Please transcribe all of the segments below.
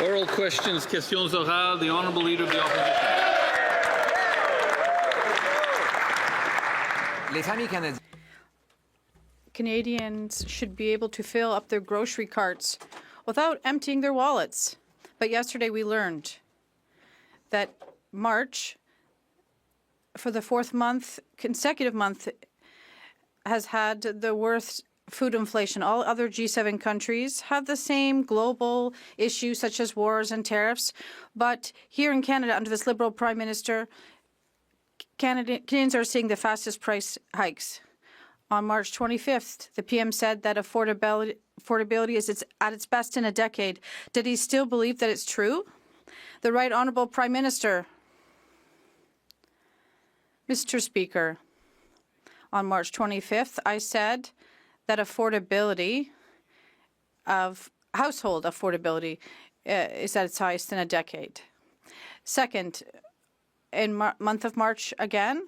Oral questions, questions orales, the Honourable Leader of the Opposition. Canadians should be able to fill up their grocery carts without emptying their wallets. But yesterday we learned that March, for the fourth consecutive month, has had the worst food inflation. All other G7 countries have the same global issues such as wars and tariffs. But here in Canada, under this Liberal Prime Minister, Canadians are seeing the fastest price hikes. On March 25th, the PM said that affordability is at its best in a decade. Did he still believe that it's true? The Right Honourable Prime Minister. Mr. Speaker, on March 25th, I said that household affordability is at its highest in a decade. Second, in month of March again,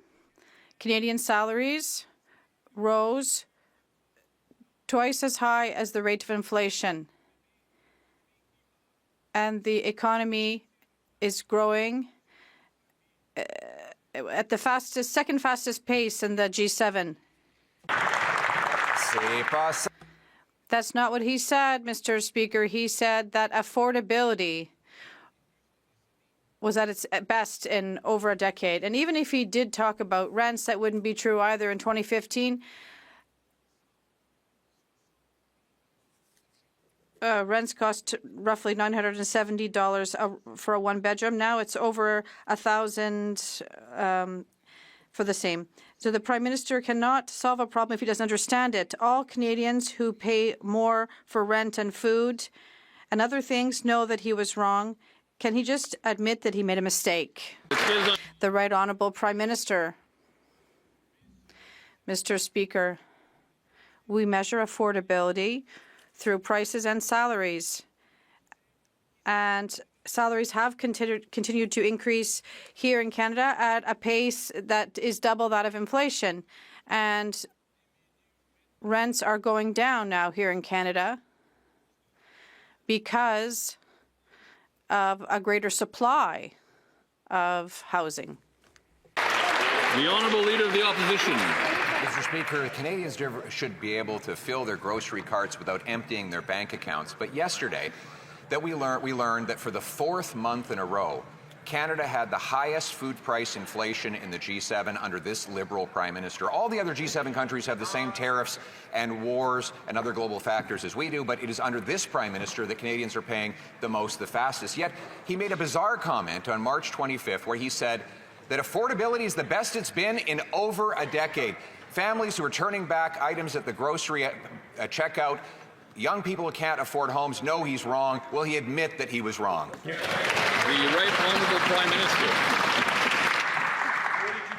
Canadian salaries rose twice as high as the rate of inflation. And the economy is growing at the second fastest pace in the G7. That's not what he said, Mr. Speaker. He said that affordability was at its best in over a decade. And even if he did talk about rents, that wouldn't be true either. In 2015, rents cost roughly $970 for a one-bedroom. Now it's over $1,000 for the same. So the Prime Minister cannot solve a problem if he doesn't understand it. All Canadians who pay more for rent and food and other things know that he was wrong. Can he just admit that he made a mistake? The Right Honourable Prime Minister. Mr. Speaker, we measure affordability through prices and salaries. And salaries have continued to increase here in Canada at a pace that is double that of inflation. And rents are going down now here in Canada because of a greater supply of housing. The Honourable Leader of the Opposition. Mr. Speaker, Canadians should be able to fill their grocery carts without emptying their bank accounts. But yesterday, we learned that for the fourth month in a row, Canada had the highest food price inflation in the G7 under this Liberal Prime Minister. All the other G7 countries have the same tariffs and wars and other global factors as we do, but it is under this Prime Minister that Canadians are paying the most, the fastest. Yet he made a bizarre comment on March 25th where he said that affordability is the best it's been in over a decade. Families who are turning back items at the grocery checkout, young people who can't afford homes, know he's wrong. Will he admit that he was wrong? The Right Honourable Prime Minister.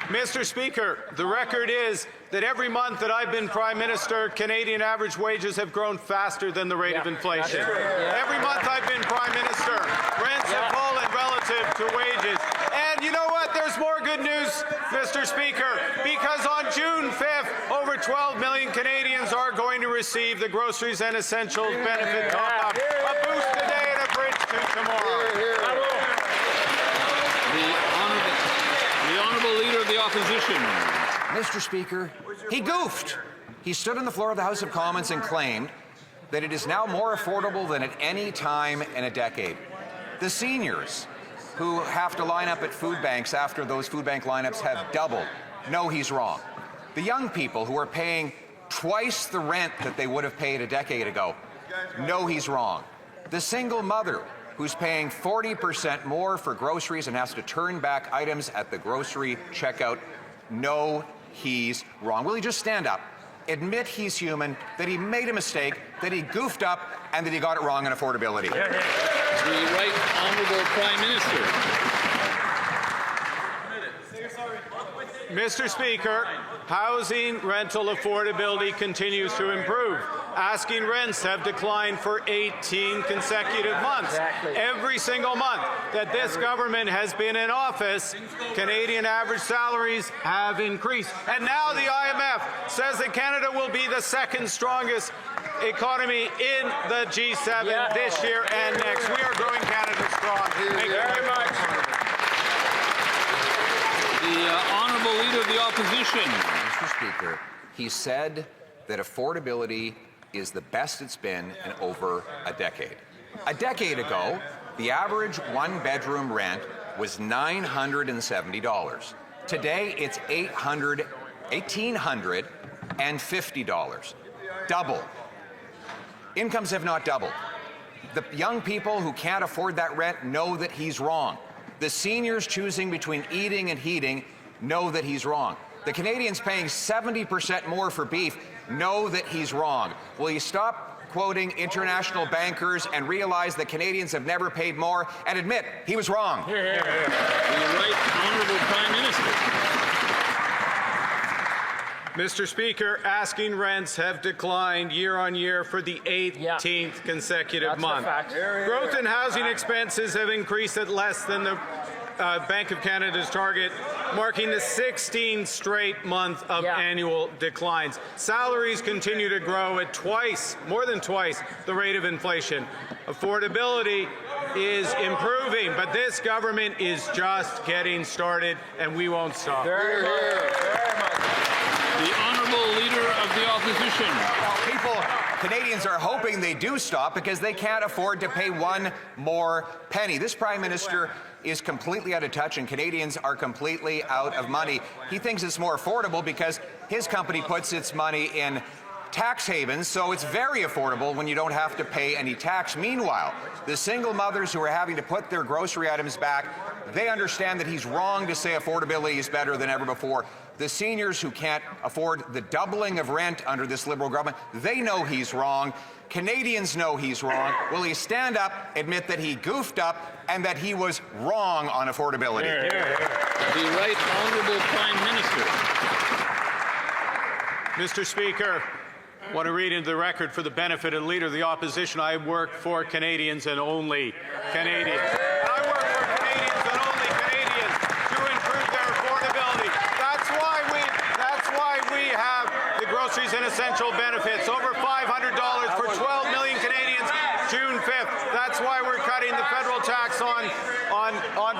Mr. Speaker, the record is that every month that I've been Prime Minister, Canadian average wages have grown faster than the rate of inflation. Every month I've been Prime Minister, rents have fallen relative to wages. And you know what? There's more good news, Mr. Speaker, because on June 5th, over 12 million Canadians are going to receive the Groceries and Essentials benefit top-up. A boost today and a bridge to tomorrow. The Honourable Leader of the Opposition. Mr. Speaker, he goofed. He stood on the floor of the House of Commons and claimed that it is now more affordable than at any time in a decade. The seniors who have to line up at food banks after those food bank lineups have doubled. No, he's wrong. The young people who are paying twice the rent that they would have paid a decade ago. No, he's wrong. The single mother who's paying 40% more for groceries and has to turn back items at the grocery checkout. No, he's wrong. Will he just stand up, admit he's human, that he made a mistake, that he goofed up, and that he got it wrong on affordability? The Right Honourable Prime Minister. Mr. Speaker, housing rental affordability continues to improve. Asking rents have declined for 18 consecutive months. Every single month that this government has been in office, Canadian average salaries have increased. And now the IMF says that Canada will be the second strongest economy in the G7 this year and next. We are growing Canada. opposition. Mr. Speaker, he said that affordability is the best it's been in over a decade. A decade ago, the average one-bedroom rent was $970. Today, it's $1,850. Double. Incomes have not doubled. The young people who can't afford that rent know that he's wrong. The seniors choosing between eating and heating know that he's wrong. The Canadians paying 70% more for beef know that he's wrong. Will you stop quoting international bankers and realize that Canadians have never paid more and admit he was wrong? The right honourable Prime Minister. Mr. Speaker, asking rents have declined year on year for the 18th consecutive month. Growth in housing expenses have increased at less than the Bank of Canada's target, marking the 16th straight month of annual declines. Salaries continue to grow at more than twice the rate of inflation. Affordability is improving, but this government is just getting started, and we won't stop. The honourable Leader of the Opposition. Canadians are hoping they do stop because they can't afford to pay one more penny. This Prime Minister is completely out of touch and Canadians are completely out of money. He thinks it's more affordable because his company puts its money in tax havens, so it's very affordable when you don't have to pay any tax. Meanwhile, the single mothers who are having to put their grocery items back, they understand that he's wrong to say affordability is better than ever before. The seniors who can't afford the doubling of rent under this Liberal government, they know he's wrong. Canadians know he's wrong. Will he stand up, admit that he goofed up, and that he was wrong on affordability? The right honourable Prime Minister. Mr. Speaker, I want to read into the record for the benefit of the Leader of the Opposition, I work for Canadians and only Canadians. I work for Canadians and only Canadians to improve their affordability. That's why we have the groceries and essential benefits, over $500 for 12 million Canadians June 5th. That's why we're cutting the federal tax on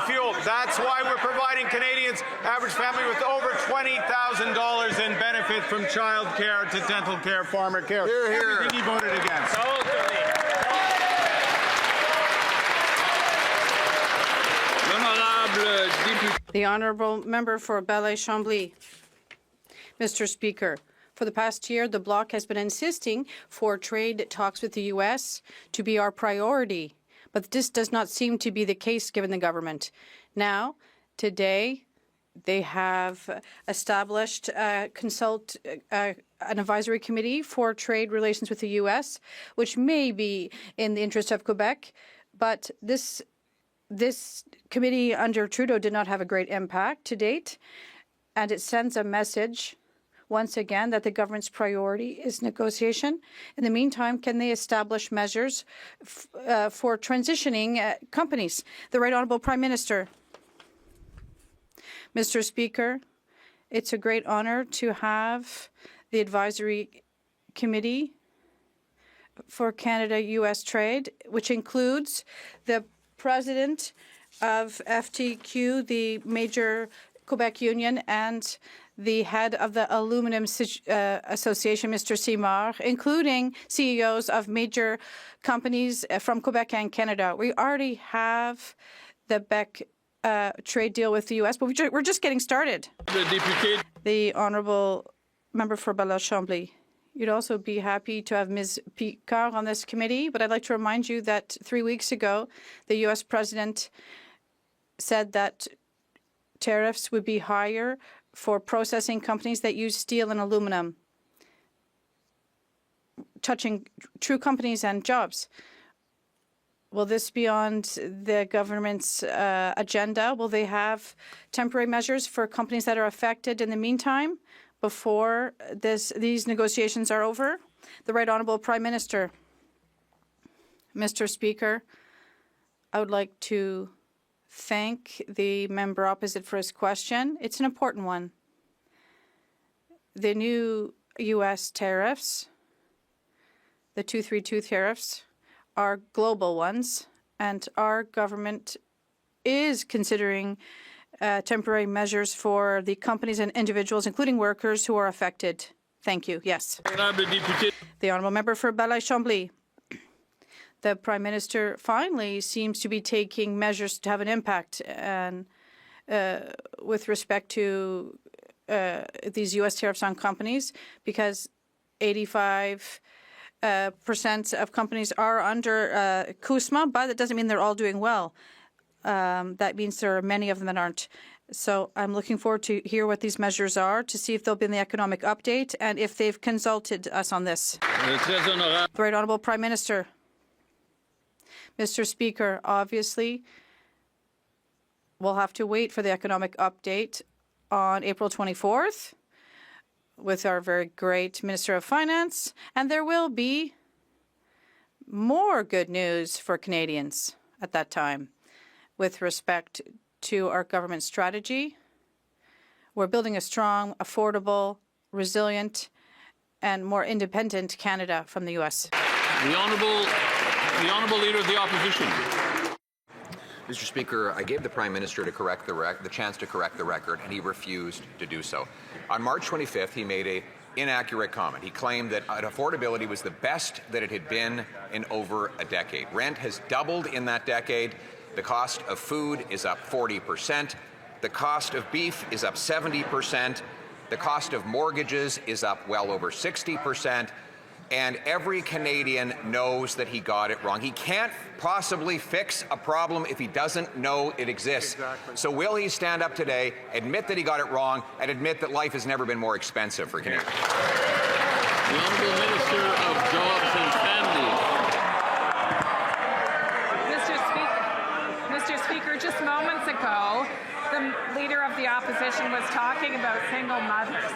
fuel. That's why we're providing Canadians, average family, with over $20,000 in benefit from child care to dental care, farmer care. Everything he voted against. The honourable member for Belleuil-Chambly. Mr. Speaker, for the past year, the Bloc has been insisting for trade talks with the U.S. to be our priority, but this does not seem to be the case given the government. Now, today, they have established an advisory committee for trade relations with the U.S., which may be in the interest of Quebec, but this committee under Trudeau did not have a great impact to date, and it sends a message once again that the government's priority is negotiation. In the meantime, can they establish measures for transitioning companies? The Right Honourable Prime Minister. Mr. Speaker, it's a great honour to have the Advisory Committee for Canada-U.S. Trade, which includes the President of FTQ, the major Quebec union, and the head of the Aluminum Association, Mr. Seymour, including CEOs of major companies from Quebec and Canada. We already have the BEC trade deal with the U.S., but we're just getting started. The honourable member for Belleuil-Chambly. You'd also be happy to have Ms. Picard on this committee, but I'd like to remind you that 3 weeks ago, the U.S. president said that tariffs would be higher for processing companies that use steel and aluminum, touching true companies and jobs. Will this be on the government's agenda? Will they have temporary measures for companies that are affected in the meantime before these negotiations are over? The Right Honourable Prime Minister. Mr. Speaker, I would like to thank the member opposite for his question. It's an important one. The new U.S. tariffs, the 232 tariffs, are global ones, and our government is considering temporary measures for the companies and individuals, including workers, who are affected. Thank you. Yes. The honourable member for Balaye-Chambly. The Prime Minister finally seems to be taking measures to have an impact and with respect to these U.S. tariffs on companies, because 85% of companies are under CUSMA, but that doesn't mean they're all doing well. That means there are many of them that aren't. So I'm looking forward to hear what these measures are, to see if they'll be in the economic update and if they've consulted us on this. The Right Honourable Prime Minister. Mr. Speaker, obviously, we'll have to wait for the economic update on April 24th with our very great Minister of Finance, and there will be more good news for Canadians at that time with respect to our government strategy. We're building a strong, affordable, resilient, and more independent Canada from the U.S. The Honourable Leader of the Opposition. Mr. Speaker, I gave the Prime Minister to correct the chance to correct the record, and he refused to do so. On March 25th, he made an inaccurate comment. He claimed that affordability was the best that it had been in over a decade. Rent has doubled in that decade. The cost of food is up 40%. The cost of beef is up 70%. The cost of mortgages is up well over 60%. And every Canadian knows that he got it wrong. He can't possibly fix a problem if he doesn't know it exists. Exactly. So will he stand up today, admit that he got it wrong, and admit that life has never been more expensive for Canadians? The Honourable Minister of Jobs and Families. Mr. Speaker, just moments ago, the Leader of the Opposition was talking about single mothers.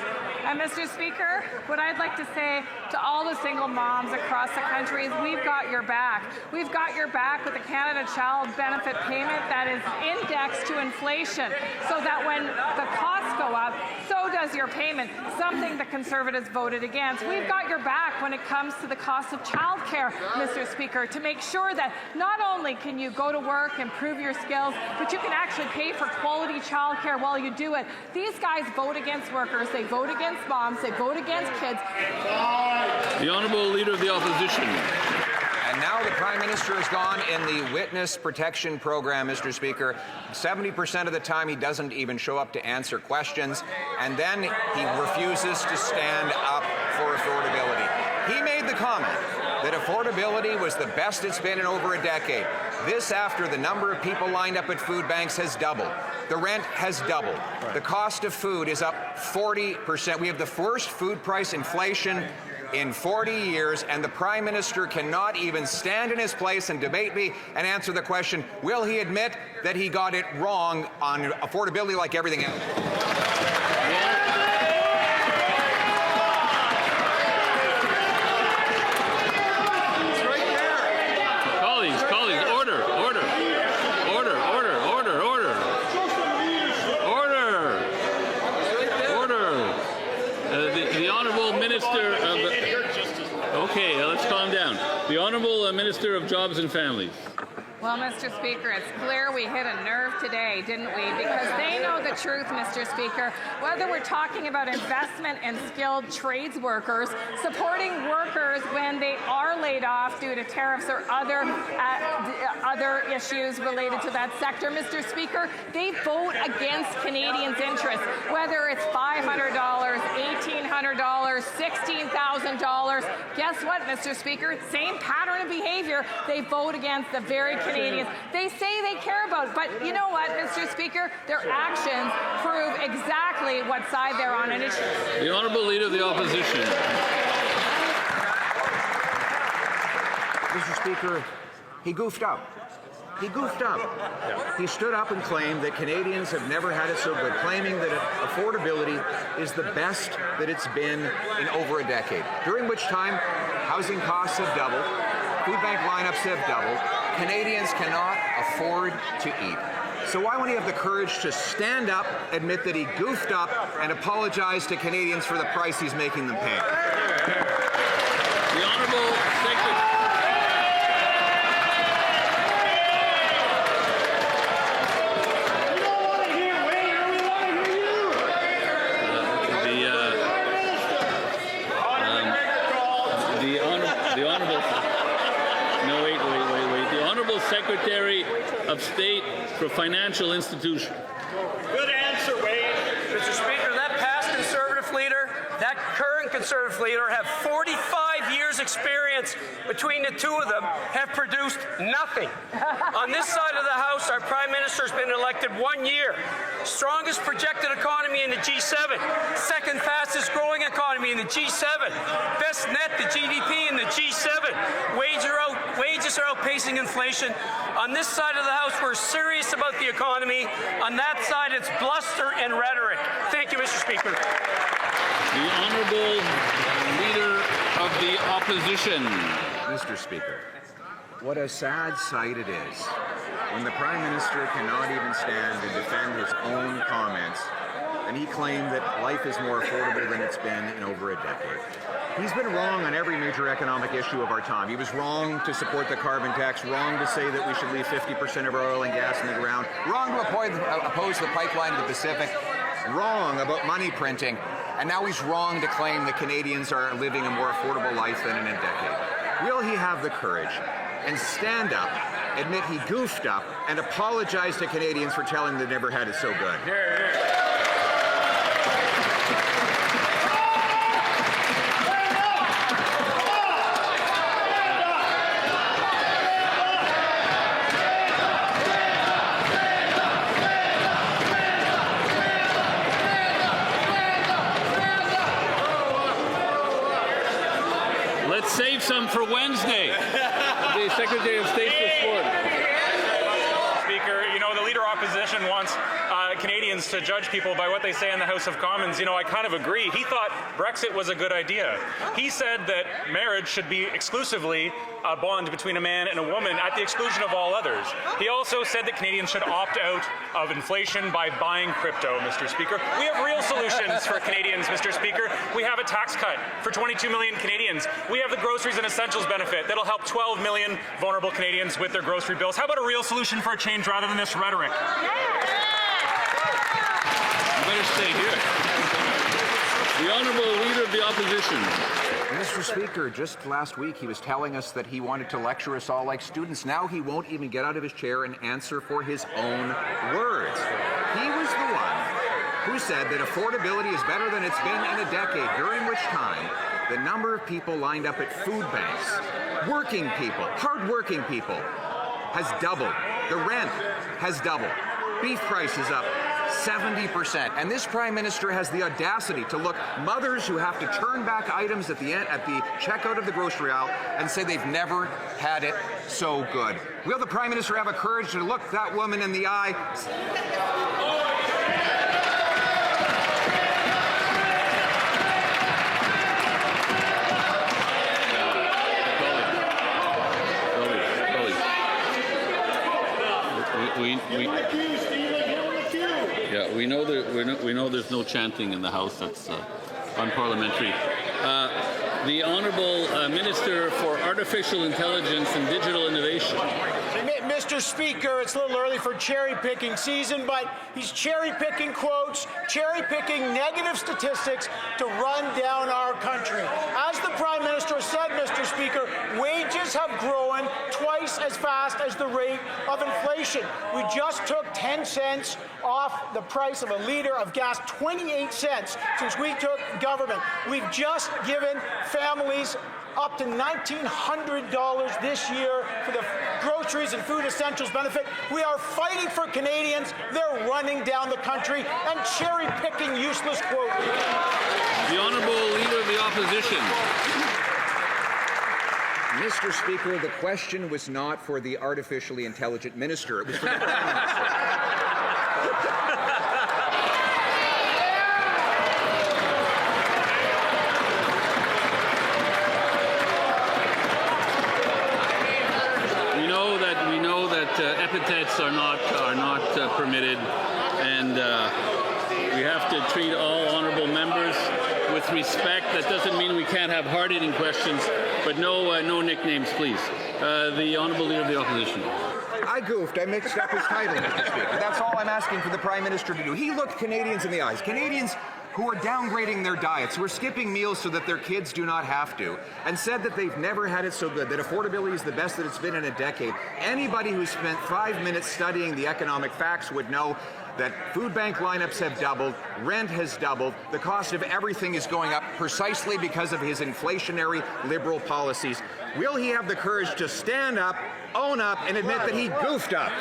And Mr. Speaker, what I'd like to say to all the single moms across the country is we've got your back. We've got your back with the Canada Child Benefit Payment that is indexed to inflation, so that when the costs go up, so does your payment, something the Conservatives voted against. We've got your back when it comes to the cost of childcare, Mr. Speaker, to make sure that not only can you go to work, improve your skills, but you can actually pay for quality childcare while you do it. These guys vote against workers, they vote against moms, they vote against kids. The Honourable Leader of the Opposition. And now the Prime Minister has gone in the witness protection program, Mr. Speaker. 70% of the time he doesn't even show up to answer questions, and then he refuses to stand up for affordability. He made the comment that affordability was the best it's been in over a decade. This after the number of people lined up at food banks has doubled. The rent has doubled. The cost of food is up 40%. We have the worst food price inflation in 40 years, and the Prime Minister cannot even stand in his place and debate me and answer the question, will he admit that he got it wrong on affordability like everything else? The Honourable Minister of Jobs and Families. Well, Mr. Speaker, it's clear we hit a nerve today, didn't we? Because they know the truth, Mr. Speaker. Whether we're talking about investment in skilled trades workers, supporting workers when they are laid off due to tariffs or other issues related to that sector, Mr. Speaker, they vote against Canadians' interests. Whether it's $500, $1,800, $16,000, guess what, Mr. Speaker? Same pattern of behavior. They vote against the very Canadians they say they care about. But you know what, Mr. Speaker? Their actions prove exactly what side they're on an issue. The Honourable Leader of the Opposition. Mr. Speaker, he goofed up. He goofed up. He stood up and claimed that Canadians have never had it so good, claiming that affordability is the best that it's been in over a decade, during which time housing costs have doubled, food bank lineups have doubled. Canadians cannot afford to eat. So why won't he have the courage to stand up, admit that he goofed up, and apologize to Canadians for the price he's making them pay? The Honourable Secretary. You don't want to hear Secretary of State for Financial Institutions. Good answer, Wade. Mr. Speaker, that past Conservative leader, that current Conservative leader have 45 years experience between the two of them, have produced nothing. On this side of the House, our Prime Minister has been elected 1 year. Strongest projected economy in the G7. Second fastest growing economy in the G7. Best net to GDP in the G7. Wages are outpacing inflation. On this side of the House, we're serious about the economy. On that side, it's bluster and rhetoric. Thank you, Mr. Speaker. The Honourable Leader of the Opposition. Mr. Speaker, what a sad sight it is when the Prime Minister cannot even stand to defend his own comments, and he claimed that life is more affordable than it's been in over a decade. He's been wrong on every major economic issue of our time. He was wrong to support the carbon tax, wrong to say that we should leave 50% of our oil and gas in the ground, wrong to oppose the pipeline to the Pacific, wrong about money printing, and now he's wrong to claim that Canadians are living a more affordable life than in a decade. Will he have the courage and stand up, admit he goofed up, and apologize to Canadians for telling them they never had it so good? Let's save some for Wednesday. The Secretary of State for Sport. Speaker, you know, the Leader Opposition wants Canadians to judge people by what they say in the House of Commons. You know, I kind of agree. He thought Brexit was a good idea. He said that marriage should be exclusively a bond between a man and a woman at the exclusion of all others. He also said that Canadians should opt out of inflation by buying crypto, Mr. Speaker. We have real solutions for Canadians, Mr. Speaker. We have a tax cut for 22 million Canadians. We have the groceries and essentials benefit that'll help 12 million vulnerable Canadians with their grocery bills. How about a real solution for a change rather than this rhetoric? You better stay here. The Honourable Leader of the Opposition. Mr. Speaker, just last week he was telling us that he wanted to lecture us all like students. Now he won't even get out of his chair and answer for his own words. He was the one who said that affordability is better than it's been in a decade, during which time the number of people lined up at food banks, working people, hard-working people, has doubled. The rent has doubled. Beef prices up 70%. And this Prime Minister has the audacity to look mothers who have to turn back items at the checkout of the grocery aisle and say they've never had it so good. Will the Prime Minister have a courage to look that woman in the eye? We know there's no chanting in the House. That's unparliamentary. The Honourable Minister for Artificial Intelligence and Digital Innovation. Mr. Speaker, it's a little early for cherry-picking season, but he's cherry-picking quotes, cherry-picking negative statistics to run down our country. As the Prime Minister said, Mr. Speaker, wages have grown twice as fast as the rate of inflation. We just took 10 cents off the price of a litre of gas, 28 cents since we took government. We've just given families up to $1,900 this year for the groceries and food essentials benefit. We are fighting for Canadians. They're running down the country and cherry-picking useless quotes. The Honourable Leader of the Opposition. Mr. Speaker, the question was not for the artificially intelligent minister. It was for the Prime Minister. Epithets are not permitted, and we have to treat all honourable members with respect. That doesn't mean we can't have hard-hitting questions, but no nicknames, please. The Honourable Leader of the Opposition. I goofed. I mixed up his title, Mr. Speaker. That's all I'm asking for the Prime Minister to do. He looked Canadians in the eyes. Canadians, who are downgrading their diets, who are skipping meals so that their kids do not have to, and said that they've never had it so good, that affordability is the best that it's been in a decade. Anybody who spent 5 minutes studying the economic facts would know that food bank lineups have doubled, rent has doubled, the cost of everything is going up precisely because of his inflationary liberal policies. Will he have the courage to stand up, own up, and admit that he goofed up?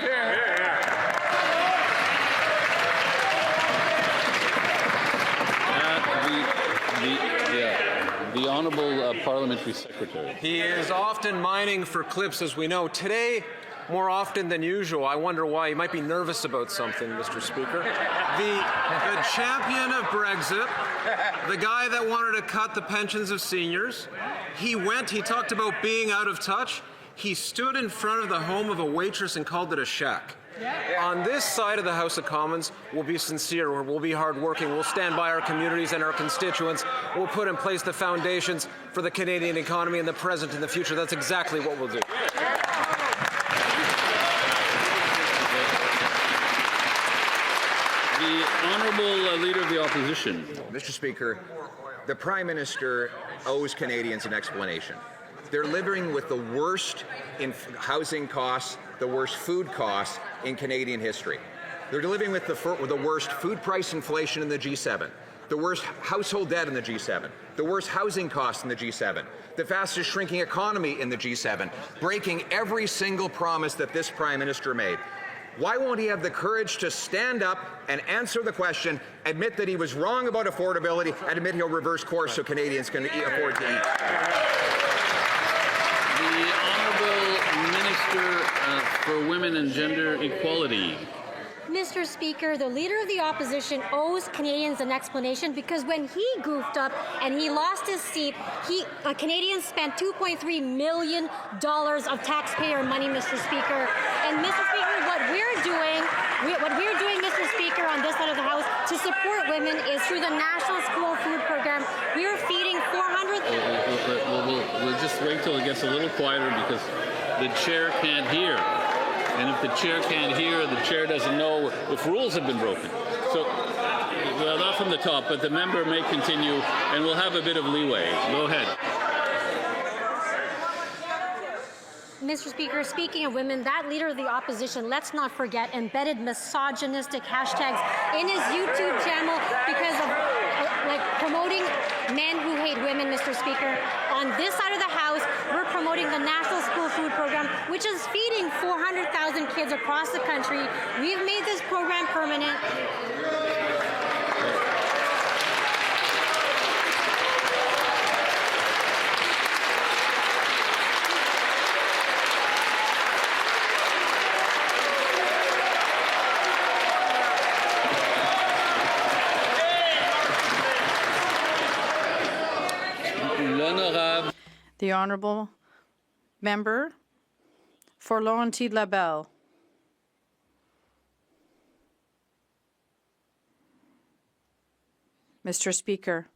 The Honourable Parliamentary Secretary. He is often mining for clips, as we know. Today, more often than usual. I wonder why. He might be nervous about something, Mr. Speaker. The champion of Brexit, the guy that wanted to cut the pensions of seniors, he talked about being out of touch. He stood in front of the home of a waitress and called it a shack. On this side of the House of Commons, we'll be sincere, we'll be hardworking, we'll stand by our communities and our constituents, we'll put in place the foundations for the Canadian economy in the present and the future. That's exactly what we'll do. The Honourable Leader of the Opposition. Mr. Speaker, the Prime Minister owes Canadians an explanation. They're living with the worst in housing costs, the worst food costs in Canadian history. They're living with the worst food price inflation in the G7, the worst household debt in the G7, the worst housing costs in the G7, the fastest shrinking economy in the G7, breaking every single promise that this Prime Minister made. Why won't he have the courage to stand up and answer the question, admit that he was wrong about affordability, and admit he'll reverse course so Canadians can afford to eat? The Honourable Minister for Women and Gender Equality. Mr. Speaker, the Leader of the Opposition owes Canadians an explanation because when he goofed up and he lost his seat, Canadians spent $2.3 million of taxpayer money, Mr. Speaker. And Mr. Speaker, what we're doing, Mr. Speaker, on this side of the House to support women is through the National School Food Program. We're feeding 400. We'll just wait till it gets a little quieter because the chair can't hear. And if the chair can't hear, the chair doesn't know if rules have been broken. So, well, not from the top, but the member may continue, and we'll have a bit of leeway. Go ahead. Mr. Speaker, speaking of women, that Leader of the Opposition, let's not forget, embedded misogynistic hashtags in his YouTube channel because of promoting men who hate women, Mr. Speaker. On this side of the House, we're promoting the National School Food Program, which is feeding 400,000 kids across the country. We've made this program permanent. The Honourable Member for Laurentides-Labelle. Mr. Speaker,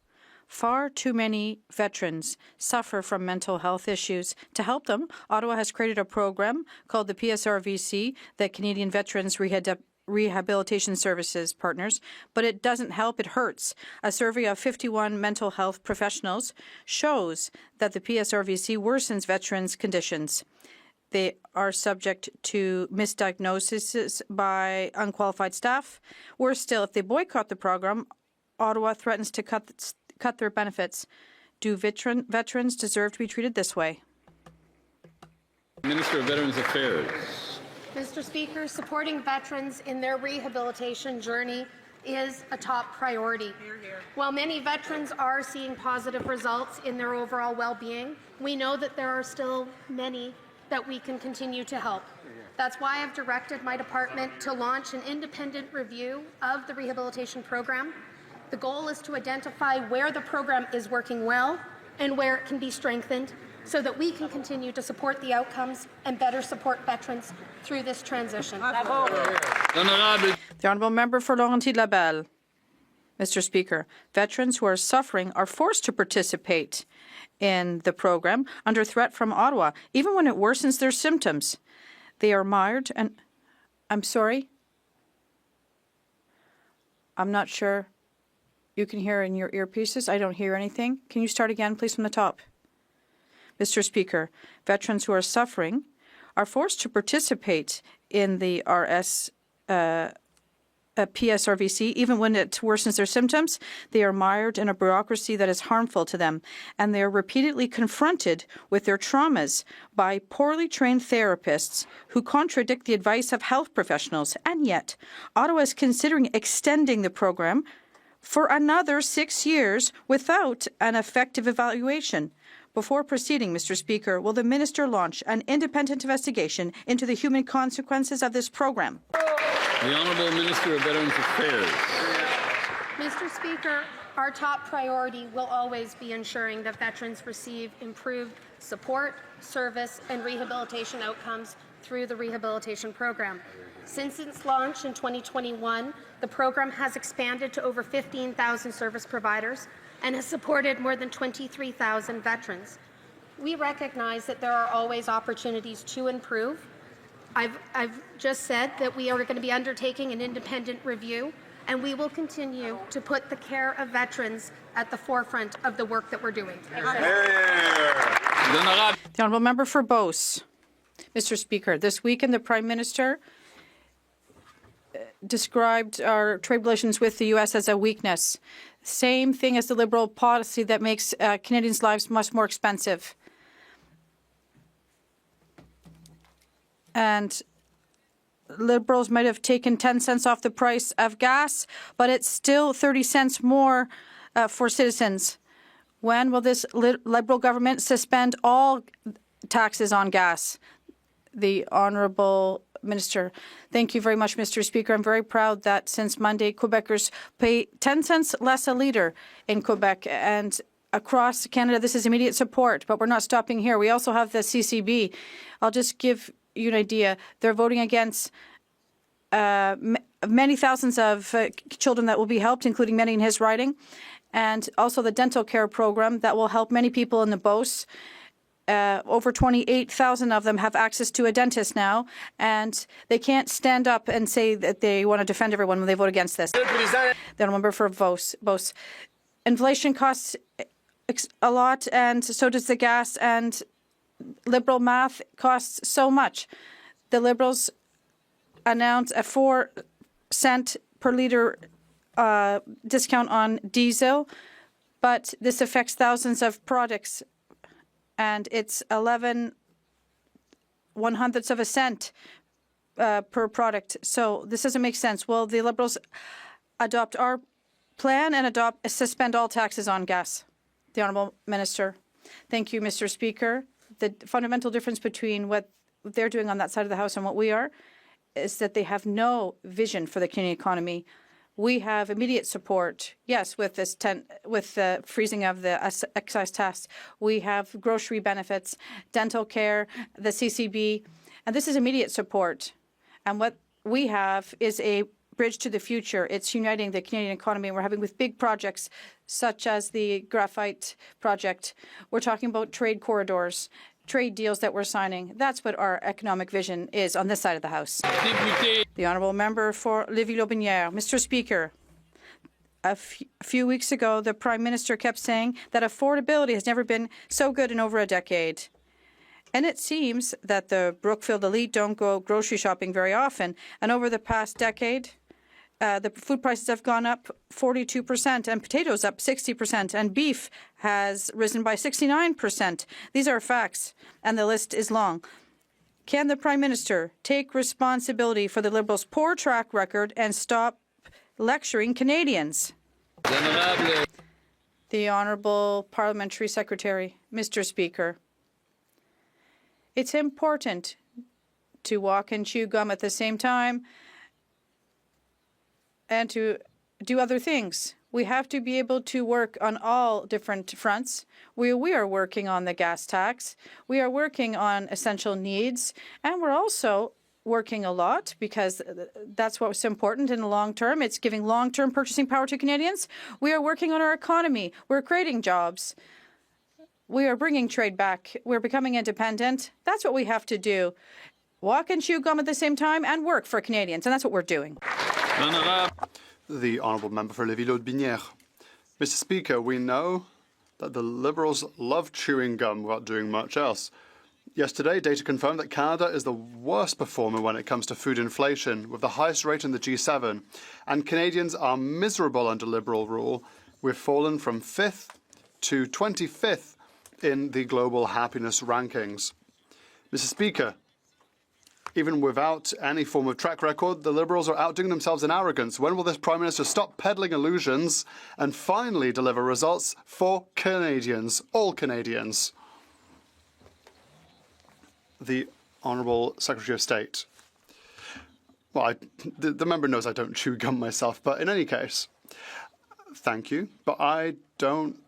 far too many veterans suffer from mental health issues. To help them, Ottawa has created a program called the PSRVC, the Canadian Veterans Rehabilitation Services Partners, but it doesn't help, it hurts. A survey of 51 mental health professionals shows that the PSRVC worsens veterans' conditions. They are subject to misdiagnoses by unqualified staff. Worse still, if they boycott the program, Ottawa threatens to cut their benefits. Do veterans deserve to be treated this way? Minister of Veterans Affairs. Mr. Speaker, supporting veterans in their rehabilitation journey is a top priority. While many veterans are seeing positive results in their overall well-being, we know that there are still many that we can continue to help. That's why I've directed my department to launch an independent review of the rehabilitation program. The goal is to identify where the program is working well and where it can be strengthened, so that we can continue to support the outcomes and better support veterans through this transition. The Honourable Member for Laurentides-Labelle. Mr. Speaker, veterans who are suffering are forced to participate in the program under threat from Ottawa, even when it worsens their symptoms. They are mired and... I'm sorry? I'm not sure. You can hear in your earpieces. I don't hear anything. Can you start again, please, from the top? Mr. Speaker, veterans who are suffering are forced to participate in the PSRVC, even when it worsens their symptoms. They are mired in a bureaucracy that is harmful to them, and they are repeatedly confronted with their traumas by poorly trained therapists who contradict the advice of health professionals. And yet, Ottawa is considering extending the program for another 6 years without an effective evaluation. Before proceeding, Mr. Speaker, will the minister launch an independent investigation into the human consequences of this program? The Honourable Minister of Veterans Affairs. Mr. Speaker, our top priority will always be ensuring that veterans receive improved support, service, and rehabilitation outcomes through the rehabilitation program. Since its launch in 2021, the program has expanded to over 15,000 service providers and has supported more than 23,000 veterans. We recognize that there are always opportunities to improve. I've just said that we are going to be undertaking an independent review, and we will continue to put the care of veterans at the forefront of the work that we're doing. The Honourable Member for Beauce. Mr. Speaker, this weekend the Prime Minister described our trade relations with the U.S. as a weakness. Same thing as the Liberal policy that makes Canadians' lives much more expensive. And Liberals might have taken 10 cents off the price of gas, but it's still 30 cents more for citizens. When will this Liberal government suspend all taxes on gas? The Honourable Minister. Thank you very much, Mr. Speaker. I'm very proud that since Monday, Quebecers pay 10 cents less a litre in Quebec, and across Canada, this is immediate support, but we're not stopping here. We also have the CCB. I'll just give you an idea. They're voting against many thousands of children that will be helped, including many in his riding, and also the dental care program that will help many people in the Beauce. Over 28,000 of them have access to a dentist now, and they can't stand up and say that they want to defend everyone when they vote against this. The member for Beauce. Inflation costs a lot, and so does the gas, and Liberal math costs so much. The Liberals announced a 4-cent per litre discount on diesel, but this affects thousands of products, and it's 11/100ths of a cent per product. So this doesn't make sense. Will the Liberals adopt our plan and suspend all taxes on gas? The Honourable Minister. Thank you, Mr. Speaker. The fundamental difference between what they're doing on that side of the House and what we are is that they have no vision for the Canadian economy. We have immediate support, yes, with this with the freezing of the excise tax. We have grocery benefits, dental care, the CCB, and this is immediate support. And what we have is a bridge to the future. It's uniting the Canadian economy, and we're having with big projects such as the graphite project. We're talking about trade corridors, trade deals that we're signing. That's what our economic vision is on this side of the House. The Honourable Member for Lévis-Lotbinière. Mr. Speaker, a few weeks ago, the Prime Minister kept saying that affordability has never been so good in over a decade. And it seems that the Brookfield elite don't go grocery shopping very often. And over the past decade, the food prices have gone up 42%, and potatoes up 60%, and beef has risen by 69%. These are facts, and the list is long. Can the Prime Minister take responsibility for the Liberals' poor track record and stop lecturing Canadians? The Honourable Parliamentary Secretary. Mr. Speaker, it's important to walk and chew gum at the same time and to do other things. We have to be able to work on all different fronts. We are working on the gas tax. We are working on essential needs. And we're also working a lot, because that's what's important in the long term. It's giving long-term purchasing power to Canadians. We are working on our economy. We're creating jobs. We are bringing trade back. We're becoming independent. That's what we have to do. Walk and chew gum at the same time and work for Canadians. And that's what we're doing. The Honourable Member for Lévis-Lotbinière. Mr. Speaker, we know that the Liberals love chewing gum without doing much else. Yesterday, data confirmed that Canada is the worst performer when it comes to food inflation, with the highest rate in the G7. And Canadians are miserable under Liberal rule. We've fallen from 5th to 25th in the global happiness rankings. Mr. Speaker, even without any form of track record, the Liberals are outdoing themselves in arrogance. When will this Prime Minister stop peddling illusions and finally deliver results for Canadians, all Canadians? The Honourable Secretary of State. Well, the member knows I don't chew gum myself, but in any case, thank you. But I don't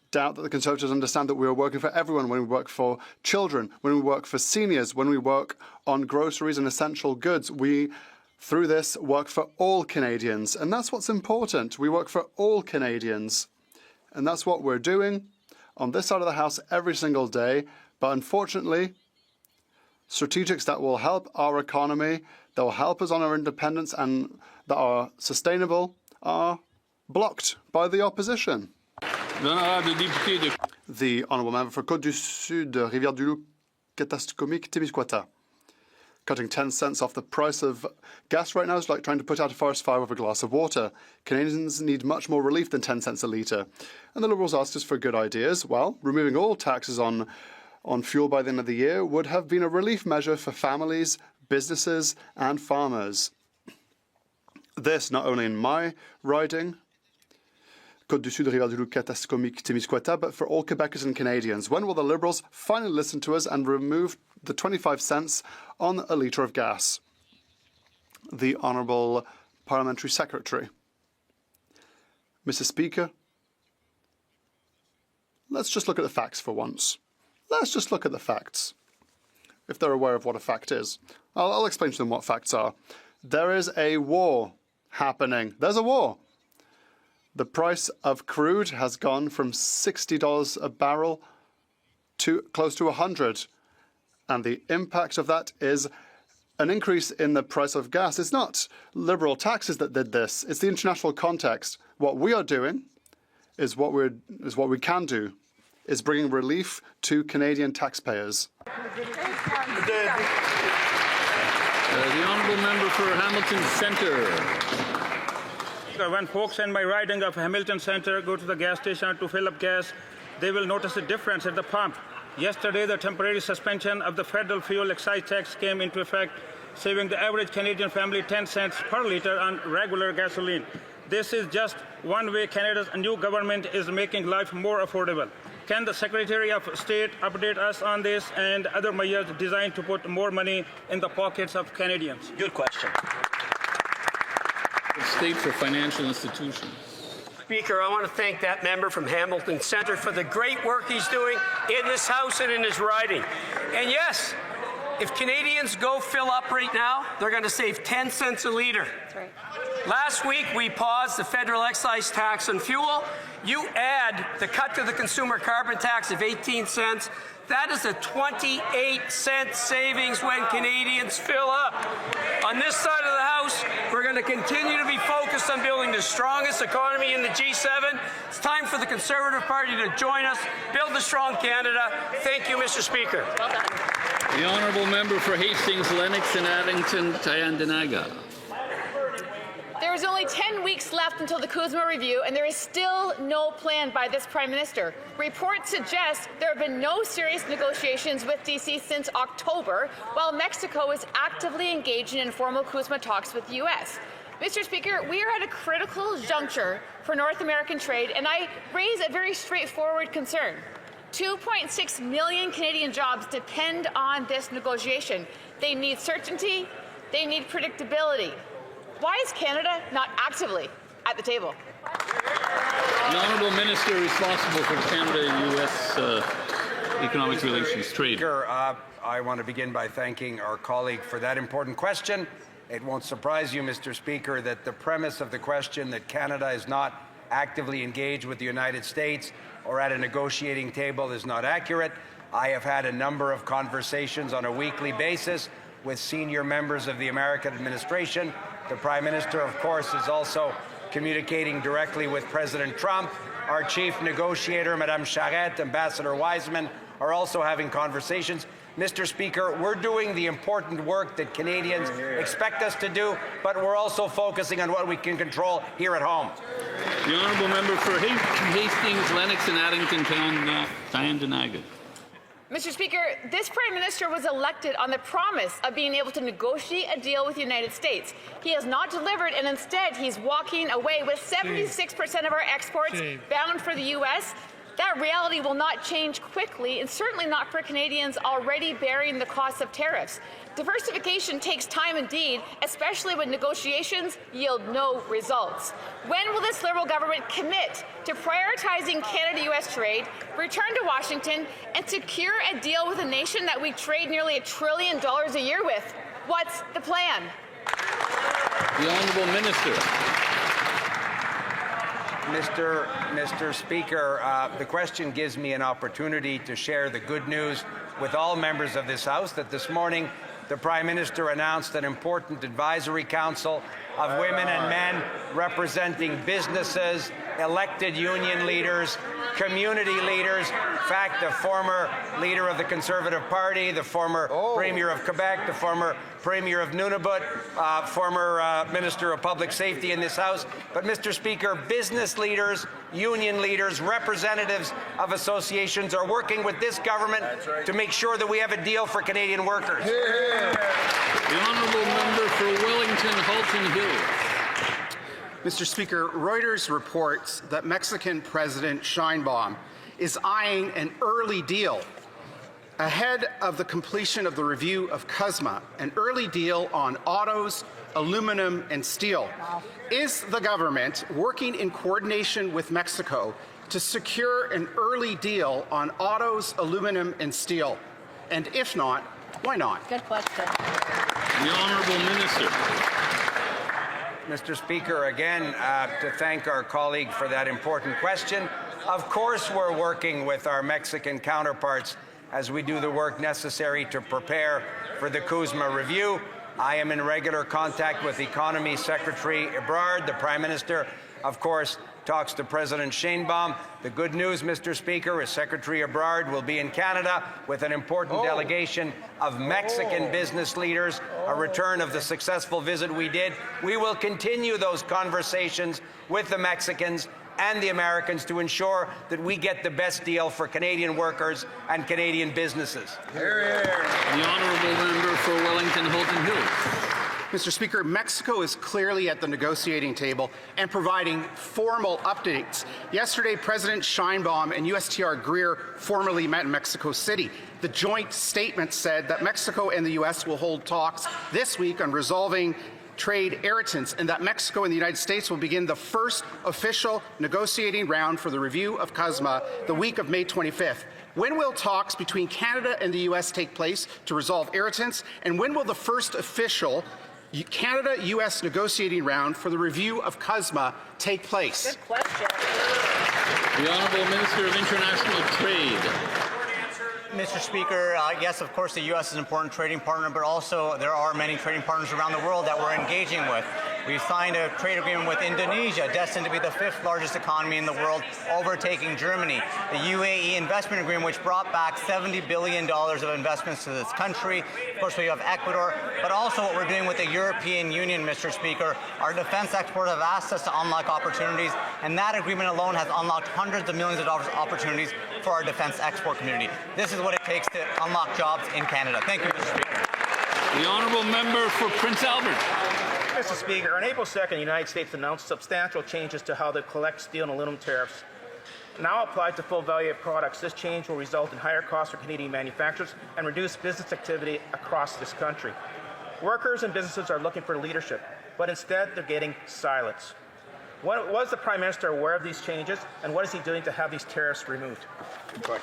doubt that the Conservatives understand that we are working for everyone when we work for children, when we work for seniors, when we work on groceries and essential goods. We, through this, work for all Canadians. And that's what's important. We work for all Canadians. And that's what we're doing on this side of the House every single day. But unfortunately, strategics that will help our economy, that will help us on our independence and that are sustainable are blocked by the opposition. The Honourable Member for Côte du Sud, Rivière-du-Loup, Catascomique, Témiscouata. Cutting 10 cents off the price of gas right now is like trying to put out a forest fire with a glass of water. Canadians need much more relief than 10 cents a litre. And the Liberals asked us for good ideas. Well, removing all taxes on fuel by the end of the year would have been a relief measure for families, businesses and farmers. This not only in my riding, Côte du Sud, Rivière-du-Loup, Catascomique, Témiscouata, but for all Quebecers and Canadians. When will the Liberals finally listen to us and remove the 25 cents on a litre of gas? The Honourable Parliamentary Secretary. Mr. Speaker, let's just look at the facts for once. Let's just look at the facts, if they're aware of what a fact is. I'll explain to them what facts are. There is a war happening. There's a war. The price of crude has gone from $60 a barrel to close to $100. And the impact of that is an increase in the price of gas. It's not Liberal taxes that did this. It's the international context. What we are doing is what we can do, is bringing relief to Canadian taxpayers. The Honourable Member for Hamilton Centre. When folks in my riding of Hamilton Centre go to the gas station to fill up gas, they will notice a difference at the pump. Yesterday, the temporary suspension of the federal fuel excise tax came into effect, saving the average Canadian family 10 cents per litre on regular gasoline. This is just one way Canada's new government is making life more affordable. Can the Secretary of State update us on this and other measures designed to put more money in the pockets of Canadians? Good question. State for financial institutions. Speaker, I want to thank that member from Hamilton Centre for the great work he's doing in this House and in his riding. And yes, if Canadians go fill up right now, they're going to save 10 cents a litre. That's right. Last week, we paused the federal excise tax on fuel. You add the cut to the consumer carbon tax of 18 cents. That is a 28-cent savings when Canadians fill up. On this side of the House, we're going to continue to be focused on building the strongest economy in the G7. It's time for the Conservative Party to join us, build a strong Canada. Thank you, Mr. Speaker. Well done. The Honourable Member for Hastings, Lennox and Addington, Tyendinaga. There is only 10 weeks left until the Kuzma review, and there is still no plan by this Prime Minister. Reports suggest there have been no serious negotiations with D.C. since October, while Mexico is actively engaged in informal Kuzma talks with the U.S. Mr. Speaker, we are at a critical juncture for North American trade, and I raise a very straightforward concern. 2.6 million Canadian jobs depend on this negotiation. They need certainty. They need predictability. Why is Canada not actively at the table? The Honourable Minister responsible for Canada and U.S. economic relations, trade. Speaker, I want to begin by thanking our colleague for that important question. It won't surprise you, Mr. Speaker, that the premise of the question that Canada is not actively engaged with the United States or at a negotiating table is not accurate. I have had a number of conversations on a weekly basis with senior members of the American administration. The Prime Minister, of course, is also communicating directly with President Trump. Our chief negotiator, Madame Charette, Ambassador Wiseman, are also having conversations. Mr. Speaker, we're doing the important work that Canadians expect us to do, but we're also focusing on what we can control here at home. The honourable member for Hastings, Lennox and Addington Town, Tyendinaga. Mr. Speaker, this Prime Minister was elected on the promise of being able to negotiate a deal with the United States. He has not delivered, and instead he's walking away with 76% of our exports bound for the U.S. That reality will not change quickly, and certainly not for Canadians already bearing the cost of tariffs. Diversification takes time indeed, especially when negotiations yield no results. When will this Liberal government commit to prioritizing Canada-U.S. trade, return to Washington, and secure a deal with a nation that we trade nearly $1 trillion a year with? What's the plan? The Honourable Minister. Mr. Speaker, the question gives me an opportunity to share the good news with all members of this House that this morning the Prime Minister announced an important advisory council of women and men representing businesses, elected union leaders, community leaders. In fact, the former leader of the Conservative Party, the former Premier of Quebec, the former Premier of Nunavut, former Minister of Public Safety in this House. But, Mr. Speaker, business leaders, union leaders, representatives of associations are working with this government to make sure that we have a deal for Canadian workers. The honourable member for Wellington, Halton Hills. Mr. Speaker, Reuters reports that Mexican President Sheinbaum is eyeing an early deal ahead of the completion of the review of CUSMA, an early deal on autos, aluminum, and steel. Is the government working in coordination with Mexico to secure an early deal on autos, aluminum, and steel? And if not, why not? Good question. The Honourable Minister. Mr. Speaker, again, to thank our colleague for that important question. Of course, we're working with our Mexican counterparts as we do the work necessary to prepare for the CUSMA review. I am in regular contact with Economy Secretary Ebrard. The Prime Minister, of course, talks to President Sheinbaum. The good news, Mr. Speaker, is Secretary Ebrard will be in Canada with an important delegation of Mexican business leaders, a return of the successful visit we did. We will continue those conversations with the Mexicans and the Americans to ensure that we get the best deal for Canadian workers and Canadian businesses. The honourable member for Wellington, Halton Hills. Mr. Speaker, Mexico is clearly at the negotiating table and providing formal updates. Yesterday, President Sheinbaum and USTR Greer formally met in Mexico City. The joint statement said that Mexico and the U.S. will hold talks this week on resolving trade irritants, and that Mexico and the United States will begin the first official negotiating round for the review of CUSMA the week of May 25th. When will talks between Canada and the U.S. take place to resolve irritants, and when will the first official Canada-U.S. negotiating round for the review of CUSMA take place? Good question. The Honourable Minister of International Trade. Mr. Speaker, yes, of course, the U.S. is an important trading partner, but also there are many trading partners around the world that we're engaging with. We signed a trade agreement with Indonesia, destined to be the 5th largest economy in the world, overtaking Germany. The UAE investment agreement, which brought back $70 billion of investments to this country. Of course, we have Ecuador, but also what we're doing with the European Union, Mr. Speaker. Our defense exporters have asked us to unlock opportunities, and that agreement alone has unlocked hundreds of millions of dollars of opportunities for our defense export community. This is what it takes to unlock jobs in Canada. Thank you, Mr. Speaker. The honourable member for Prince Albert. Mr. Speaker, on April 2nd, the United States announced substantial changes to how they collect steel and aluminum tariffs. Now applied to full value products, this change will result in higher costs for Canadian manufacturers and reduce business activity across this country. Workers and businesses are looking for leadership, but instead they're getting silence. Was the Prime Minister aware of these changes, and what is he doing to have these tariffs removed? The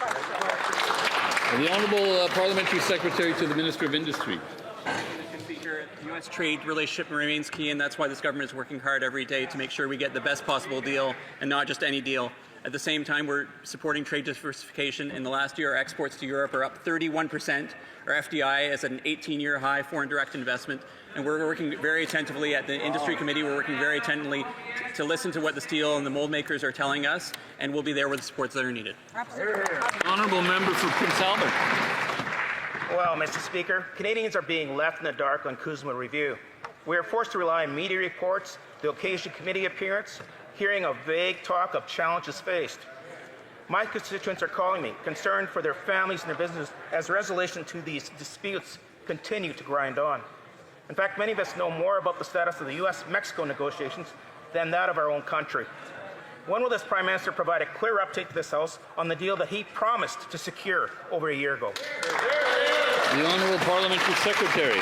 Honourable Parliamentary Secretary to the Minister of Industry. Mr. Speaker, the U.S. trade relationship remains key, and that's why this government is working hard every day to make sure we get the best possible deal, and not just any deal. At the same time, we're supporting trade diversification. In the last year, our exports to Europe are up 31%. Our FDI is at an 18-year high, foreign direct investment. And we're working very attentively at the industry committee. We're working very attentively to listen to what the steel and the mold makers are telling us, and we'll be there with the supports that are needed. Honourable member for Prince Albert. Well, Mr. Speaker, Canadians are being left in the dark on CUSMA review. We are forced to rely on media reports, the occasional committee appearance, hearing a vague talk of challenges faced. My constituents are calling me, concerned for their families and their businesses as resolution to these disputes continue to grind on. In fact, many of us know more about the status of the U.S.-Mexico negotiations than that of our own country. When will this Prime Minister provide a clear update to this House on the deal that he promised to secure over a year ago? The Honourable Parliamentary Secretary.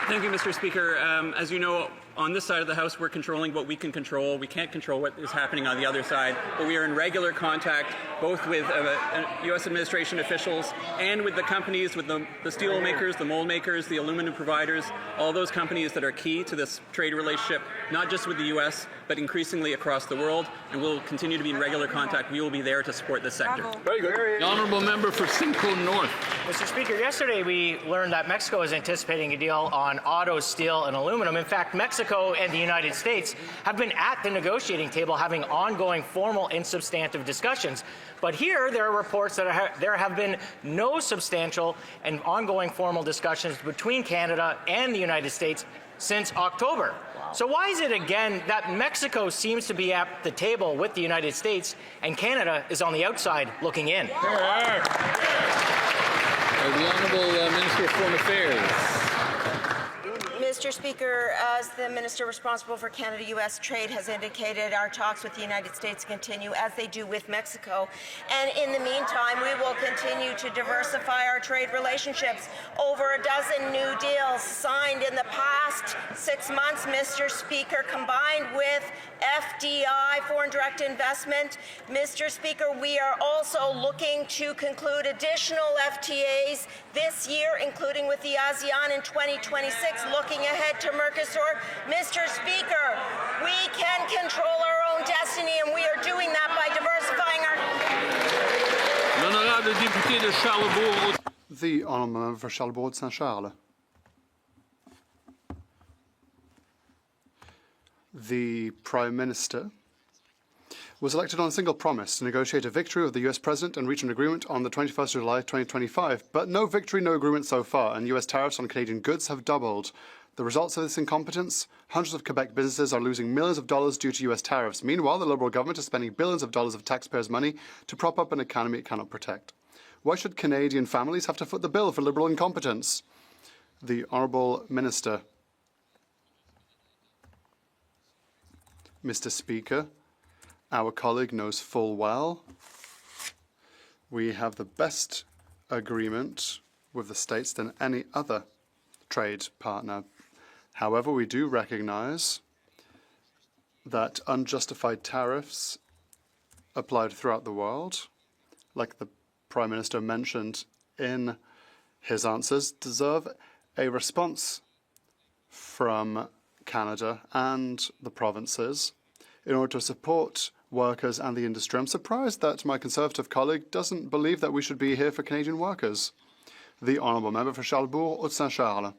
Thank you, Mr. Speaker. As you know, on this side of the House, we're controlling what we can control. We can't control what is happening on the other side, but we are in regular contact both with U.S. administration officials and with the companies, with the steel makers, the mold makers, the aluminum providers, all those companies that are key to this trade relationship, not just with the U.S., but increasingly across the world, and we'll continue to be in regular contact. We will be there to support this sector. Very good. The Honourable Member for Simcoe North. Mr. Speaker, yesterday we learned that Mexico is anticipating a deal on auto, steel, and aluminum. In fact, Mexico and the United States have been at the negotiating table having ongoing formal and substantive discussions. But here, there are reports that there have been no substantial and ongoing formal discussions between Canada and the United States since October. So why is it again that Mexico seems to be at the table with the United States and Canada is on the outside looking in? The Honourable Minister of Foreign Affairs. Mr. Speaker, as the Minister responsible for Canada-U.S. trade has indicated, our talks with the United States continue as they do with Mexico. And in the meantime, we will continue to diversify our trade relationships. Over a dozen new deals signed in the past 6 months, Mr. Speaker, combined with FDI, foreign direct investment. Mr. Speaker, we are also looking to conclude additional FTAs this year, including with the ASEAN in 2026, looking ahead to Mercosur. Mr. Speaker, we can control our own destiny, and we are doing that by diversifying our... L'honorable député de Charlesbourg. The Honourable Member for Charlesbourg-Saint-Charles. The Prime Minister was elected on a single promise to negotiate a victory with the US President and reach an agreement on the 21st of July 2025. But no victory, no agreement so far, and US tariffs on Canadian goods have doubled. The results of this incompetence? Hundreds of Quebec businesses are losing millions of dollars due to US tariffs. Meanwhile, the Liberal government is spending billions of dollars of taxpayers' money to prop up an economy it cannot protect. Why should Canadian families have to foot the bill for Liberal incompetence? The Honourable Minister. Mr. Speaker, our colleague knows full well we have the best agreement with the States than any other trade partner. However, we do recognise that unjustified tariffs applied throughout the world, like the Prime Minister mentioned in his answers, deserve a response from Canada and the provinces in order to support workers and the industry. I'm surprised that my Conservative colleague doesn't believe that we should be here for Canadian workers. The Honourable Member for Charlesbourg-Saint-Charles.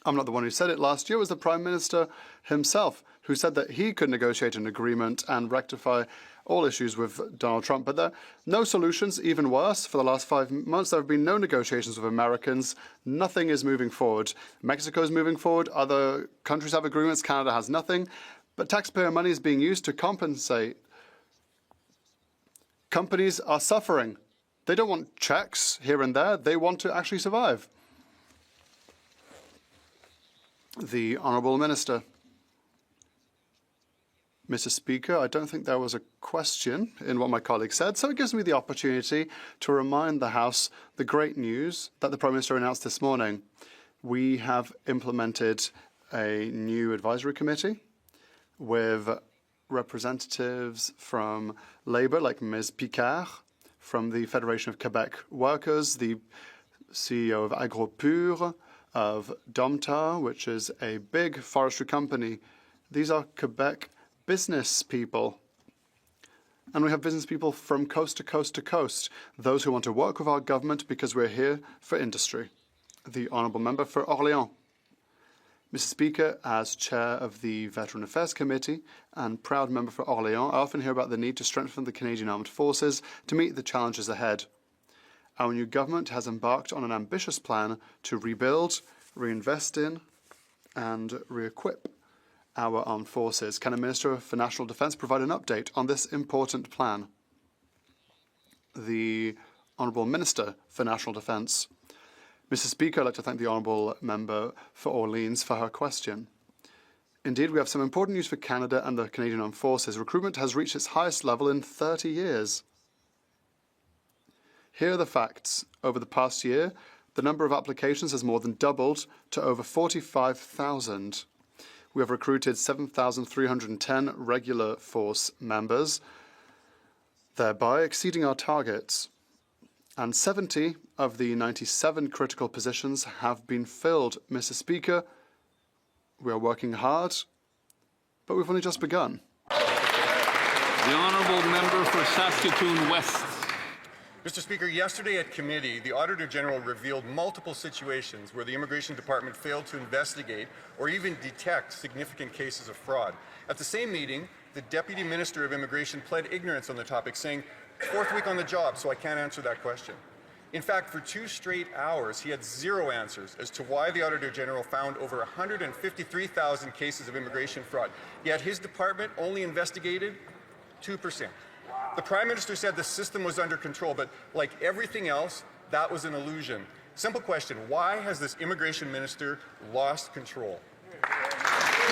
I'm not the one who said it. Last year was the Prime Minister himself who said that he could negotiate an agreement and rectify all issues with Donald Trump. But there are no solutions, even worse. For the last 5 months, there have been no negotiations with Americans. Nothing is moving forward. Mexico is moving forward. Other countries have agreements. Canada has nothing. But taxpayer money is being used to compensate. Companies are suffering. They don't want checks here and there. They want to actually survive. The Honourable Minister. Mr. Speaker, I don't think there was a question in what my colleague said, so it gives me the opportunity to remind the House the great news that the Prime Minister announced this morning. We have implemented a new advisory committee with representatives from Labour, like Ms. Picard, from the Federation of Quebec Workers, the CEO of AgroPure, of Domtar, which is a big forestry company. These are Quebec business people. And we have business people from coast to coast to coast, those who want to work with our government because we're here for industry. The Honourable Member for Orléans. Mr. Speaker, as Chair of the Veteran Affairs Committee and proud member for Orléans, I often hear about the need to strengthen the Canadian Armed Forces to meet the challenges ahead. Our new government has embarked on an ambitious plan to rebuild, reinvest in and re-equip our armed forces. Can a Minister for National Defence provide an update on this important plan? The Honourable Minister for National Defence. Mr. Speaker, I'd like to thank the Honourable Member for Orleans for her question. Indeed, we have some important news for Canada and the Canadian Armed Forces. Recruitment has reached its highest level in 30 years. Here are the facts. Over the past year, the number of applications has more than doubled to over 45,000. We have recruited 7,310 regular force members, thereby exceeding our targets. And 70 of the 97 critical positions have been filled. Mr. Speaker, we are working hard, but we've only just begun. The Honourable Member for Saskatoon West. Mr. Speaker, yesterday at committee, the Auditor General revealed multiple situations where the Immigration Department failed to investigate or even detect significant cases of fraud. At the same meeting, the Deputy Minister of Immigration pled ignorance on the topic, saying, "Fourth week on the job, so I can't answer that question." In fact, for 2 straight hours, he had 0 answers as to why the Auditor General found over 153,000 cases of immigration fraud, yet his department only investigated 2%. The Prime Minister said the system was under control, but like everything else, that was an illusion. Simple question, why has this immigration minister lost control? The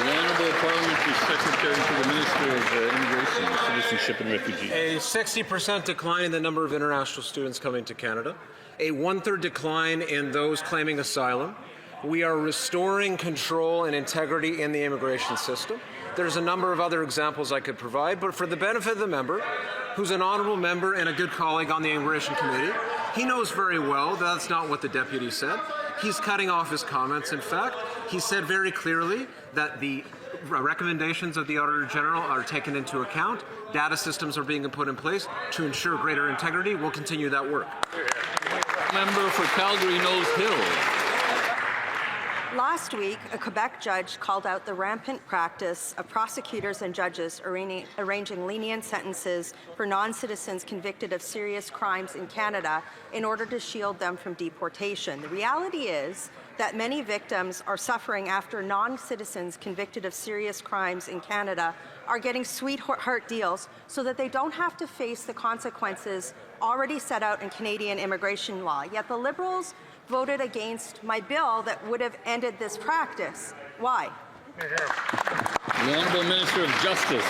Honourable Parliamentary Secretary to the Minister of Immigration, Citizenship and Refugees. A 60% decline in the number of international students coming to Canada. A 1/3 decline in those claiming asylum. We are restoring control and integrity in the immigration system. There's a number of other examples I could provide, but for the benefit of the member, who's an honourable member and a good colleague on the Immigration Committee, he knows very well that's not what the deputy said. He's cutting off his comments, in fact. He said very clearly that the recommendations of the Auditor General are taken into account. Data systems are being put in place to ensure greater integrity. We'll continue that work. Member for Calgary Nose Hill. Last week, a Quebec judge called out the rampant practice of prosecutors and judges arranging lenient sentences for non-citizens convicted of serious crimes in Canada in order to shield them from deportation. The reality is that many victims are suffering after non-citizens convicted of serious crimes in Canada are getting sweetheart deals so that they don't have to face the consequences already set out in Canadian immigration law. Yet the Liberals voted against my bill that would have ended this practice. Why? The Honourable Minister of Justice.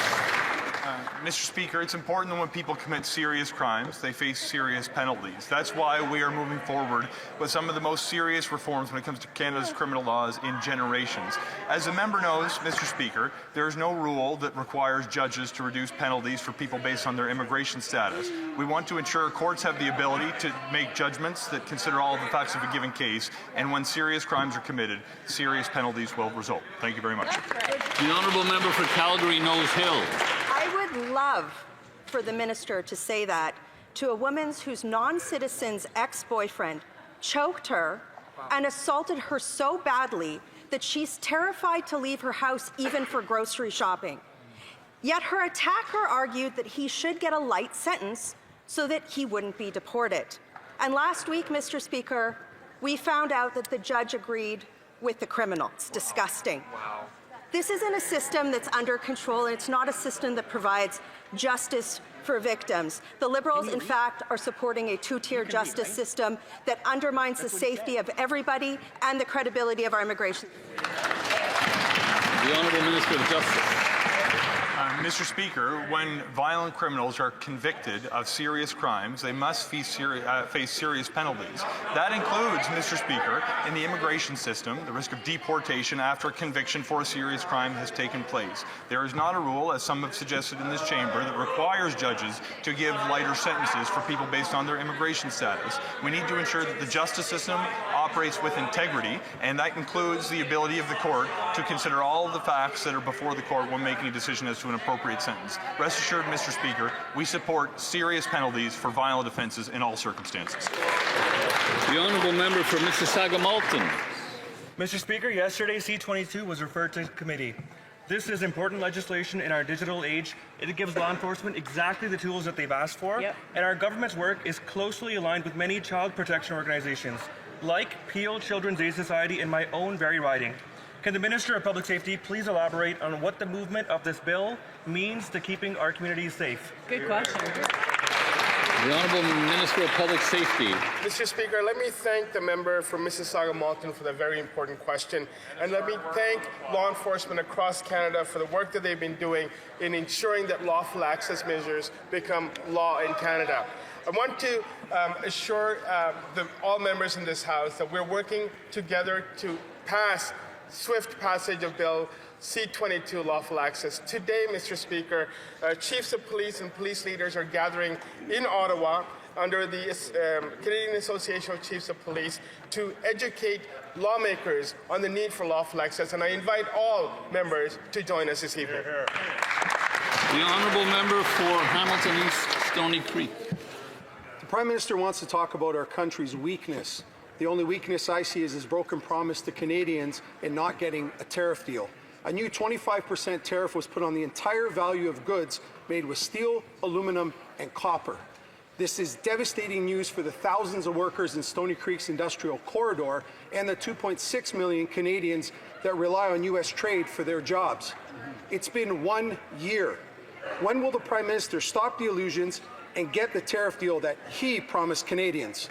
Mr. Speaker, it's important that when people commit serious crimes, they face serious penalties. That's why we are moving forward with some of the most serious reforms when it comes to Canada's criminal laws in generations. As the member knows, Mr. Speaker, there is no rule that requires judges to reduce penalties for people based on their immigration status. We want to ensure courts have the ability to make judgments that consider all of the facts of a given case, and when serious crimes are committed, serious penalties will result. Thank you very much. The Honourable Member for Calgary Nose Hill. I would love for the minister to say that to a woman whose non-citizen's ex-boyfriend choked her and assaulted her so badly that she's terrified to leave her house even for grocery shopping. Yet her attacker argued that he should get a light sentence so that he wouldn't be deported. And last week, Mr. Speaker, we found out that the judge agreed with the criminal. It's disgusting. Wow. This isn't a system that's under control, and it's not a system that provides justice for victims. The Liberals, in fact, are supporting a 2-tier justice system that undermines the safety of everybody and the credibility of our immigration. The Honourable Minister of Justice. Mr. Speaker, when violent criminals are convicted of serious crimes, they must face serious penalties. That includes, Mr. Speaker, in the immigration system, the risk of deportation after a conviction for a serious crime has taken place. There is not a rule, as some have suggested in this chamber, that requires judges to give lighter sentences for people based on their immigration status. We need to ensure that the justice system operates operates with integrity, and that includes the ability of the court to consider all of the facts that are before the court when making a decision as to an appropriate sentence. Rest assured, Mr. Speaker, we support serious penalties for violent offences in all circumstances. The honourable member for Mississauga-Malton. Mr. Speaker, yesterday C-22 was referred to committee. This is important legislation in our digital age. It gives law enforcement exactly the tools that they've asked for, and our government's work is closely aligned with many child protection organizations, like Peel Children's Aid Society in my own very riding. Can the Minister of Public Safety please elaborate on what the movement of this bill means to keeping our communities safe? Good question. The Honourable Minister of Public Safety. Mr. Speaker, let me thank the member from Mississauga-Malton for the very important question, and let me thank law enforcement across Canada for the work that they've been doing in ensuring that lawful access measures become law in Canada. I want to assure all members in this House that we're working together to pass swift passage of Bill C-22 lawful access. Today, Mr. Speaker, chiefs of police and police leaders are gathering in Ottawa under the Canadian Association of Chiefs of Police to educate lawmakers on the need for lawful access, and I invite all members to join us this evening. The honourable member for Hamilton East Stony Creek. The Prime Minister wants to talk about our country's weakness. The only weakness I see is his broken promise to Canadians in not getting a tariff deal. A new 25% tariff was put on the entire value of goods made with steel, aluminum, and copper. This is devastating news for the thousands of workers in Stony Creek's industrial corridor and the 2.6 million Canadians that rely on U.S. trade for their jobs. It's been 1 year. When will the Prime Minister stop the illusions and get the tariff deal that he promised Canadians?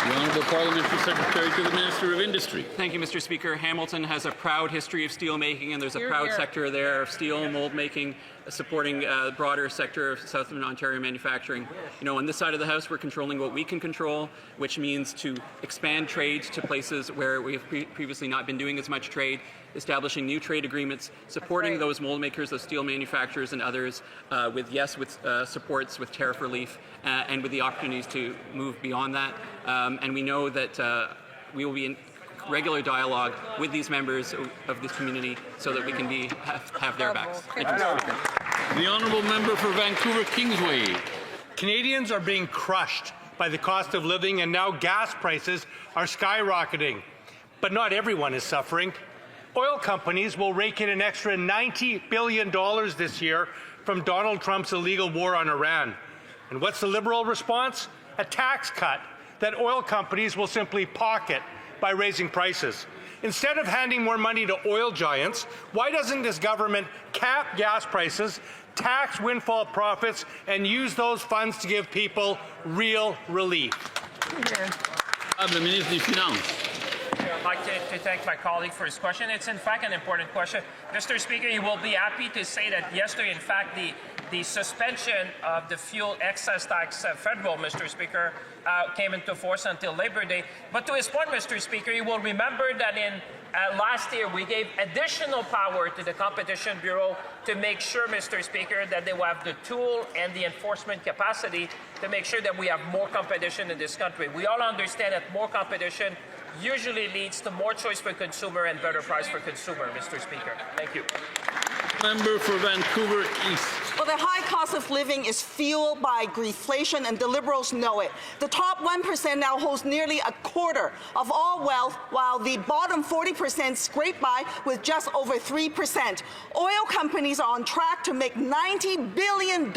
The Honourable Parliamentary Secretary to the Minister of Industry. Thank you, Mr. Speaker. Hamilton has a proud history of steel making, and there's a proud sector there of steel mold making, supporting the broader sector of Southern Ontario manufacturing. You know, on this side of the House, we're controlling what we can control, which means to expand trade to places where we have previously not been doing as much trade, establishing new trade agreements, supporting those mold makers, those steel manufacturers and others with supports, with tariff relief, and with the opportunities to move beyond that. And we know that we will be in regular dialogue with these members of this community so that we can have their backs. Thank you, Mr. Speaker. The honourable member for Vancouver Kingsway. Canadians are being crushed by the cost of living, and now gas prices are skyrocketing. But not everyone is suffering. Oil companies will rake in an extra $90 billion this year from Donald Trump's illegal war on Iran. And what's the Liberal response? A tax cut that oil companies will simply pocket by raising prices. Instead of handing more money to oil giants, why doesn't this government cap gas prices, tax windfall profits, and use those funds to give people real relief? The Ministre des Finances. I'd like to thank my colleague for his question. It's in fact an important question. Mr. Speaker, you will be happy to say that yesterday, in fact, the suspension of the fuel excise tax federal, Mr. Speaker, came into force until Labor Day. But to his point, Mr. Speaker, you will remember that in last year we gave additional power to the Competition Bureau to make sure, Mr. Speaker, that they will have the tool and the enforcement capacity to make sure that we have more competition in this country. We all understand that more competition usually leads to more choice for consumer and better price for consumer, Mr. Speaker. Thank you. Member for Vancouver East. Well, the high cost of living is fueled by greedflation, and the Liberals know it. The top 1% now holds nearly a quarter of all wealth, while the bottom 40% scrape by with just over 3%. Oil companies are on track to make $90 billion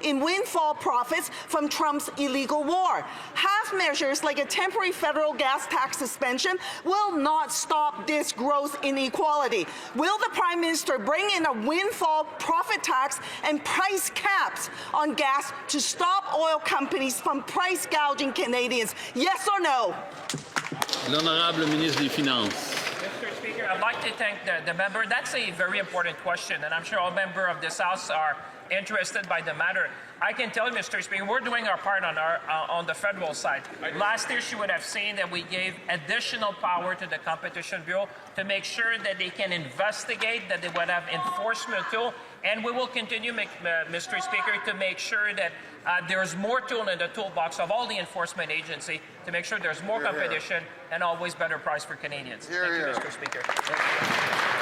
in windfall profits from Trump's illegal war. Half measures like a temporary federal gas tax suspension will not stop this gross inequality. Will the Prime Minister bring in a windfall profit tax and price caps on gas to stop oil companies from price gouging Canadians? Yes or no? L'Honorable Ministre des Finances. Mr. Speaker, I'd like to thank the member. That's a very important question, and I'm sure all members of this House are interested by the matter. I can tell you, Mr. Speaker, we're doing our part on the federal side. Last year, you would have seen that we gave additional power to the Competition Bureau to make sure that they can investigate, that they would have enforcement tool, and we will continue, Mr. Speaker, to make sure that there's more tool in the toolbox of all the enforcement agency to make sure there's more competition and always better price for Canadians. Thank you, Mr. Speaker.